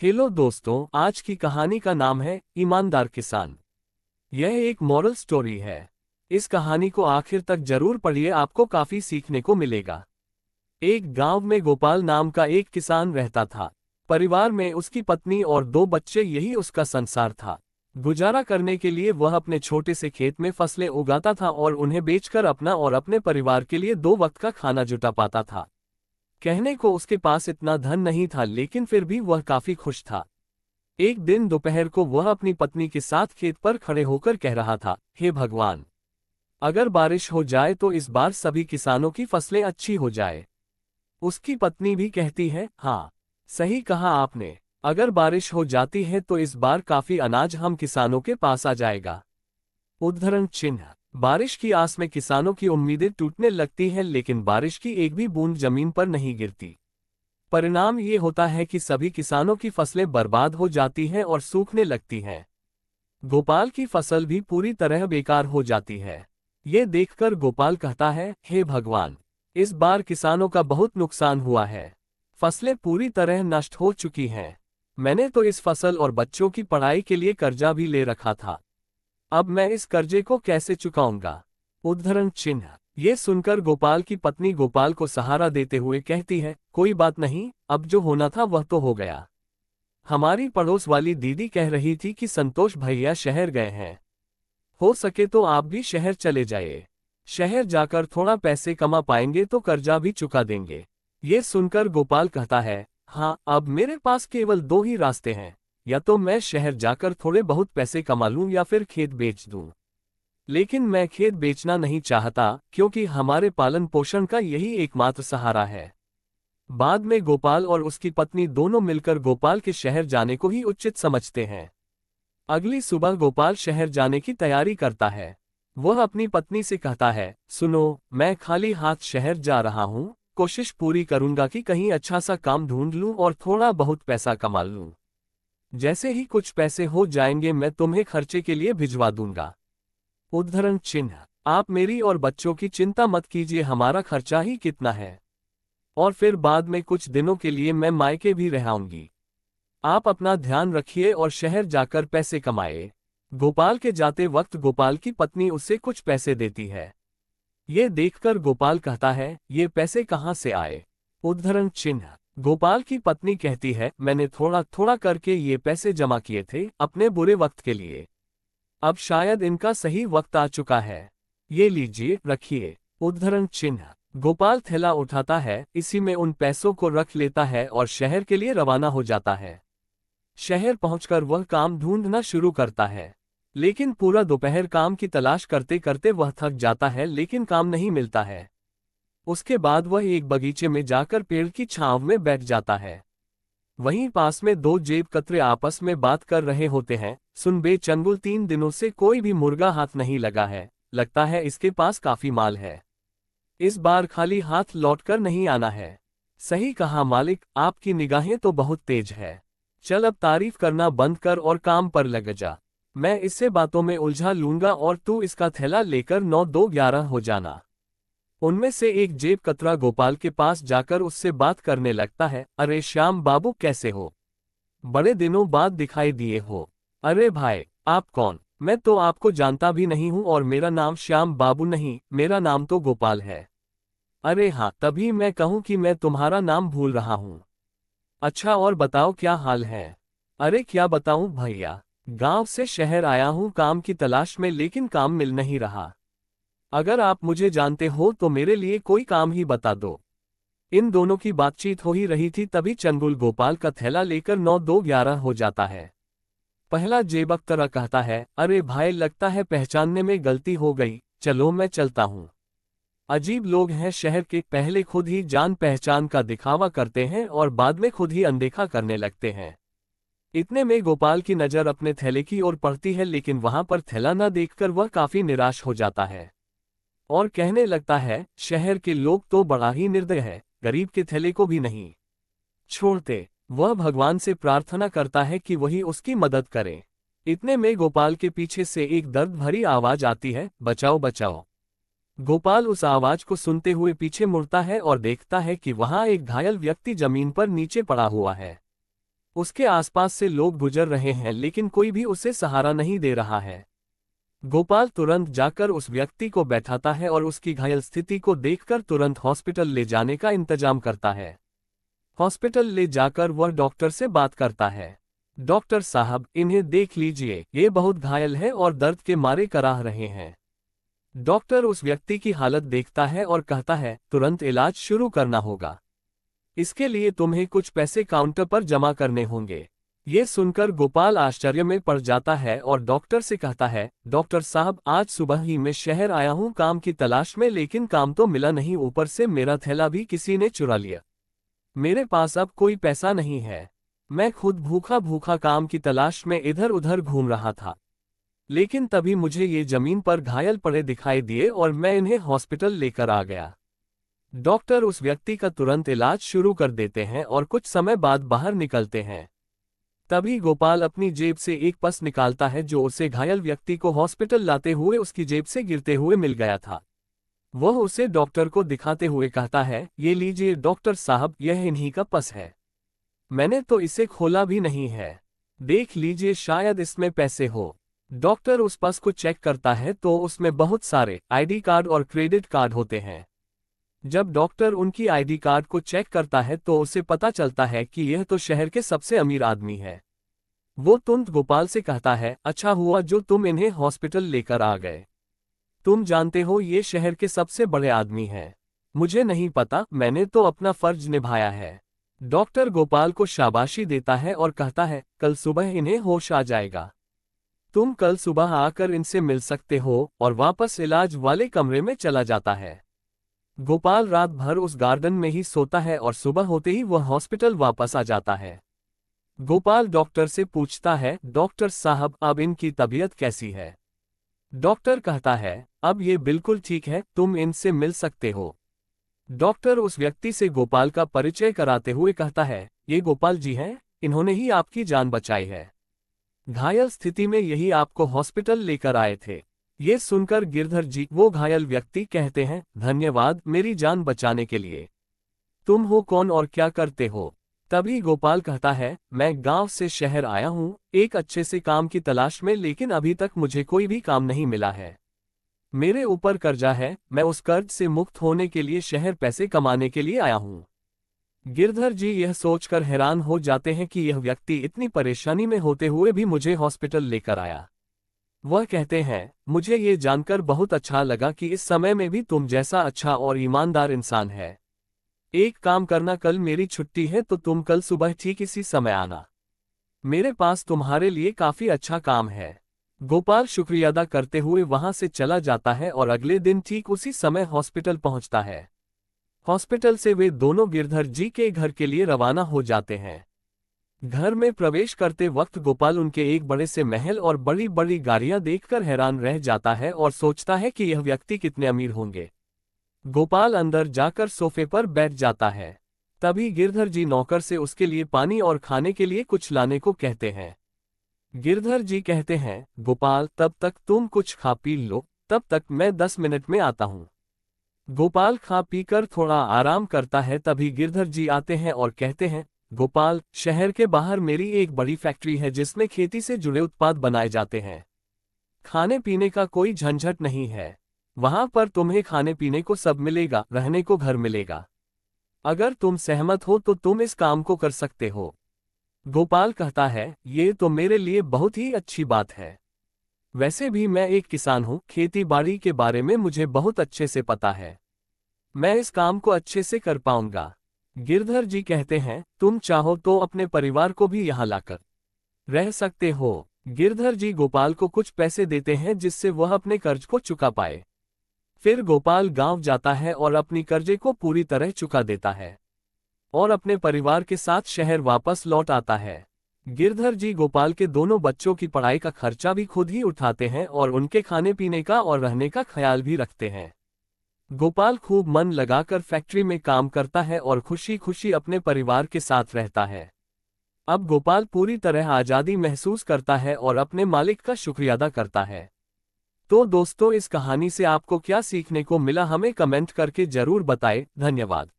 Hello दोस्तों, आज की कहानी का नाम है ईमानदार किसान। यह एक मॉरल स्टोरी है। इस कहानी को आखिर तक जरूर पढ़िए, आपको काफी सीखने को मिलेगा। एक गांव में गोपाल नाम का एक किसान रहता था। परिवार में उसकी पत्नी और दो बच्चे, यही उसका संसार था। गुजारा करने के लिए वह अपने छोटे से खेत में फसलें उगाता था और उन्हें बेचकर अपना और अपने परिवार के लिए दो वक्त का खाना जुटा पाता था। कहने को उसके पास इतना धन नहीं था, लेकिन फिर भी वह काफी खुश था। एक दिन दोपहर को वह अपनी पत्नी के साथ खेत पर खड़े होकर कह रहा था, हे भगवान, अगर बारिश हो जाए तो इस बार सभी किसानों की फसलें अच्छी हो जाए। उसकी पत्नी भी कहती है, हाँ, सही कहा आपने। अगर बारिश हो जाती है तो इस बार काफी अनाज हम किसानों के पास आ जाएगा। उद्धरण चिन्ह। बारिश की आस में किसानों की उम्मीदें टूटने लगती हैं, लेकिन बारिश की एक भी बूंद जमीन पर नहीं गिरती। परिणाम ये होता है कि सभी किसानों की फसलें बर्बाद हो जाती हैं और सूखने लगती हैं। गोपाल की फसल भी पूरी तरह बेकार हो जाती है। ये देखकर गोपाल कहता है, हे भगवान, इस बार किसानों का बहुत नुकसान हुआ है। फसलें पूरी तरह नष्ट हो चुकी हैं। मैंने तो इस फसल और बच्चों की पढ़ाई के लिए कर्जा भी ले रखा था। अब मैं इस कर्जे को कैसे चुकाऊंगा। उद्धरण चिन्ह। ये सुनकर गोपाल की पत्नी गोपाल को सहारा देते हुए कहती है, कोई बात नहीं, अब जो होना था वह तो हो गया। हमारी पड़ोस वाली दीदी कह रही थी कि संतोष भैया शहर गए हैं। हो सके तो आप भी शहर चले जाइए। शहर जाकर थोड़ा पैसे कमा पाएंगे तो कर्जा भी चुका देंगे। ये सुनकर गोपाल कहता है, हाँ, अब मेरे पास केवल दो ही रास्ते हैं, या तो मैं शहर जाकर थोड़े बहुत पैसे कमा लूं या फिर खेत बेच दूं। लेकिन मैं खेत बेचना नहीं चाहता, क्योंकि हमारे पालन पोषण का यही एकमात्र सहारा है। बाद में गोपाल और उसकी पत्नी दोनों मिलकर गोपाल के शहर जाने को ही उचित समझते हैं। अगली सुबह गोपाल शहर जाने की तैयारी करता है। वह अपनी पत्नी से कहता है, सुनो, मैं खाली हाथ शहर जा रहा हूँ। कोशिश पूरी करूंगा कि कहीं अच्छा सा काम ढूंढ लूं और थोड़ा बहुत पैसा कमा लूं। जैसे ही कुछ पैसे हो जाएंगे मैं तुम्हें खर्चे के लिए भिजवा दूंगा। उद्धरण चिन्ह। आप मेरी और बच्चों की चिंता मत कीजिए, हमारा खर्चा ही कितना है, और फिर बाद में कुछ दिनों के लिए मैं मायके भी रहाऊंगी। आप अपना ध्यान रखिए और शहर जाकर पैसे कमाए। गोपाल के जाते वक्त गोपाल की पत्नी उससे कुछ पैसे देती है। ये देखकर गोपाल कहता है, ये पैसे कहाँ से आए। उद्धरण चिन्ह। गोपाल की पत्नी कहती है, मैंने थोड़ा थोड़ा करके ये पैसे जमा किए थे अपने बुरे वक्त के लिए। अब शायद इनका सही वक्त आ चुका है। ये लीजिए, रखिए। उद्धरण चिन्ह। गोपाल थैला उठाता है, इसी में उन पैसों को रख लेता है और शहर के लिए रवाना हो जाता है। शहर पहुंचकर वह काम ढूंढना शुरू करता है, लेकिन पूरा दोपहर काम की तलाश करते करते वह थक जाता है, लेकिन काम नहीं मिलता है। उसके बाद वह एक बगीचे में जाकर पेड़ की छांव में बैठ जाता है। वहीं पास में दो जेब कतरे आपस में बात कर रहे होते हैं। सुन बे चंगुल, 3 दिनों से कोई भी मुर्गा हाथ नहीं लगा है, लगता है इसके पास काफी माल है। इस बार खाली हाथ लौटकर नहीं आना है। सही कहा मालिक, आपकी निगाहें तो बहुत तेज है। चल अब तारीफ करना बंद कर और काम पर लग जा। मैं इससे बातों में उलझा लूंगा और तू इसका थैला लेकर 9-2-11 हो जाना। उनमें से एक जेब कतरा गोपाल के पास जाकर उससे बात करने लगता है, अरे श्याम बाबू, कैसे हो? बड़े दिनों बाद दिखाई दिए हो। अरे भाई, आप कौन? मैं तो आपको जानता भी नहीं हूं और मेरा नाम श्याम बाबू नहीं, मेरा नाम तो गोपाल है। अरे हाँ, तभी मैं कहूं कि मैं तुम्हारा नाम भूल रहा हूं। अच्छा, और बताओ क्या हाल है? अरे क्या बताऊं भैया, गांव से शहर आया हूं काम की तलाश में, लेकिन काम मिल नहीं रहा। अगर आप मुझे जानते हो तो मेरे लिए कोई काम ही बता दो। इन दोनों की बातचीत हो ही रही थी, तभी चंगुल गोपाल का थैला लेकर 9-2-11 हो जाता है। पहला जेबक तरह कहता है, अरे भाई, लगता है पहचानने में गलती हो गई, चलो मैं चलता हूँ। अजीब लोग हैं शहर के, पहले खुद ही जान पहचान का दिखावा करते हैं और बाद में खुद ही अनदेखा करने लगते हैं। इतने में गोपाल की नज़र अपने थैले की ओर पड़ती है, लेकिन वहां पर थैला न देखकर वह काफी निराश हो जाता है और कहने लगता है, शहर के लोग तो बड़ा ही निर्दय है, गरीब के थैले को भी नहीं छोड़ते। वह भगवान से प्रार्थना करता है कि वही उसकी मदद करे। इतने में गोपाल के पीछे से एक दर्द भरी आवाज आती है, बचाओ बचाओ। गोपाल उस आवाज को सुनते हुए पीछे मुड़ता है और देखता है कि वहां एक घायल व्यक्ति जमीन पर नीचे पड़ा हुआ है। उसके आसपास से लोग गुजर रहे हैं लेकिन कोई भी उसे सहारा नहीं दे रहा है। गोपाल तुरंत जाकर उस व्यक्ति को बैठाता है और उसकी घायल स्थिति को देखकर तुरंत हॉस्पिटल ले जाने का इंतजाम करता है। हॉस्पिटल ले जाकर वह डॉक्टर से बात करता है। डॉक्टर साहब, इन्हें देख लीजिए, ये बहुत घायल है और दर्द के मारे कराह रहे हैं। डॉक्टर उस व्यक्ति की हालत देखता है और कहता है, तुरंत इलाज शुरू करना होगा। इसके लिए तुम्हें कुछ पैसे काउंटर पर जमा करने होंगे। ये सुनकर गोपाल आश्चर्य में पड़ जाता है और डॉक्टर से कहता है, डॉक्टर साहब, आज सुबह ही मैं शहर आया हूँ काम की तलाश में, लेकिन काम तो मिला नहीं, ऊपर से मेरा थैला भी किसी ने चुरा लिया। मेरे पास अब कोई पैसा नहीं है। मैं खुद भूखा भूखा काम की तलाश में इधर उधर घूम रहा था, लेकिन तभी मुझे ये जमीन पर घायल पड़े दिखाई दिए और मैं इन्हें हॉस्पिटल लेकर आ गया। डॉक्टर उस व्यक्ति का तुरंत इलाज शुरू कर देते हैं और कुछ समय बाद बाहर निकलते हैं। तभी गोपाल अपनी जेब से एक पर्स निकालता है जो उसे घायल व्यक्ति को हॉस्पिटल लाते हुए उसकी जेब से गिरते हुए मिल गया था। वह उसे डॉक्टर को दिखाते हुए कहता है, ये लीजिए डॉक्टर साहब, यह इन्हीं का पर्स है। मैंने तो इसे खोला भी नहीं है, देख लीजिए, शायद इसमें पैसे हो। डॉक्टर उस पर्स को चेक करता है तो उसमें बहुत सारे आईडी कार्ड और क्रेडिट कार्ड होते हैं। जब डॉक्टर उनकी आईडी कार्ड को चेक करता है तो उसे पता चलता है कि यह तो शहर के सबसे अमीर आदमी है। वो तुरंत गोपाल से कहता है, अच्छा हुआ जो तुम इन्हें हॉस्पिटल लेकर आ गए। तुम जानते हो ये शहर के सबसे बड़े आदमी हैं। मुझे नहीं पता, मैंने तो अपना फर्ज निभाया है। डॉक्टर गोपाल को शाबाशी देता है और कहता है, कल सुबह इन्हें होश आ जाएगा। तुम कल सुबह आकर इनसे मिल सकते हो, और वापस इलाज वाले कमरे में चला जाता है। गोपाल रात भर उस गार्डन में ही सोता है और सुबह होते ही वह हॉस्पिटल वापस आ जाता है। गोपाल डॉक्टर से पूछता है, डॉक्टर साहब, अब इनकी तबीयत कैसी है? डॉक्टर कहता है, अब ये बिल्कुल ठीक है, तुम इनसे मिल सकते हो। डॉक्टर उस व्यक्ति से गोपाल का परिचय कराते हुए कहता है, ये गोपाल जी हैं, इन्होंने ही आपकी जान बचाई है। घायल स्थिति में यही आपको हॉस्पिटल लेकर आए थे। ये सुनकर गिरधर जी, वो घायल व्यक्ति, कहते हैं, धन्यवाद मेरी जान बचाने के लिए। तुम हो कौन और क्या करते हो? तभी गोपाल कहता है, मैं गांव से शहर आया हूँ एक अच्छे से काम की तलाश में, लेकिन अभी तक मुझे कोई भी काम नहीं मिला है। मेरे ऊपर कर्जा है, मैं उस कर्ज से मुक्त होने के लिए शहर पैसे कमाने के लिए आया हूँ। गिरधर जी यह सोचकर हैरान हो जाते हैं कि यह व्यक्ति इतनी परेशानी में होते हुए भी मुझे हॉस्पिटल लेकर आया। वह कहते हैं, मुझे ये जानकर बहुत अच्छा लगा कि इस समय में भी तुम जैसा अच्छा और ईमानदार इंसान है। एक काम करना, कल मेरी छुट्टी है तो तुम कल सुबह ठीक इसी समय आना। मेरे पास तुम्हारे लिए काफी अच्छा काम है। गोपाल शुक्रिया अदा करते हुए वहां से चला जाता है और अगले दिन ठीक उसी समय हॉस्पिटल पहुंचता है। हॉस्पिटल से वे दोनों गिरधर जी के घर के लिए रवाना हो जाते हैं। घर में प्रवेश करते वक्त गोपाल उनके एक बड़े से महल और बड़ी बड़ी गाड़ियां देखकर हैरान रह जाता है और सोचता है कि यह व्यक्ति कितने अमीर होंगे। गोपाल अंदर जाकर सोफे पर बैठ जाता है। तभी गिरधर जी नौकर से उसके लिए पानी और खाने के लिए कुछ लाने को कहते हैं। गिरधर जी कहते हैं, गोपाल, तब तक तुम कुछ खा पी लो, तब तक मैं 10 मिनट में आता हूँ। गोपाल खा पीकर थोड़ा आराम करता है। तभी गिरधर जी आते हैं और कहते हैं, गोपाल, शहर के बाहर मेरी एक बड़ी फैक्ट्री है जिसमें खेती से जुड़े उत्पाद बनाए जाते हैं। खाने पीने का कोई झंझट नहीं है। वहां पर तुम्हें खाने पीने को सब मिलेगा, रहने को घर मिलेगा। अगर तुम सहमत हो तो तुम इस काम को कर सकते हो। गोपाल कहता है, ये तो मेरे लिए बहुत ही अच्छी बात है। वैसे भी मैं एक किसान हूँ, खेती बाड़ी के बारे में मुझे बहुत अच्छे से पता है। मैं इस काम को अच्छे से कर पाऊंगा। गिरधर जी कहते हैं, तुम चाहो तो अपने परिवार को भी यहाँ लाकर रह सकते हो। गिरधर जी गोपाल को कुछ पैसे देते हैं जिससे वह अपने कर्ज को चुका पाए। फिर गोपाल गांव जाता है और अपनी कर्जे को पूरी तरह चुका देता है और अपने परिवार के साथ शहर वापस लौट आता है। गिरधर जी गोपाल के दोनों बच्चों की पढ़ाई का खर्चा भी खुद ही उठाते हैं और उनके खाने पीने का और रहने का ख्याल भी रखते हैं। गोपाल खूब मन लगाकर फैक्ट्री में काम करता है और खुशी खुशी अपने परिवार के साथ रहता है। अब गोपाल पूरी तरह आज़ादी महसूस करता है और अपने मालिक का शुक्रिया अदा करता है। तो दोस्तों, इस कहानी से आपको क्या सीखने को मिला हमें कमेंट करके जरूर बताएं। धन्यवाद।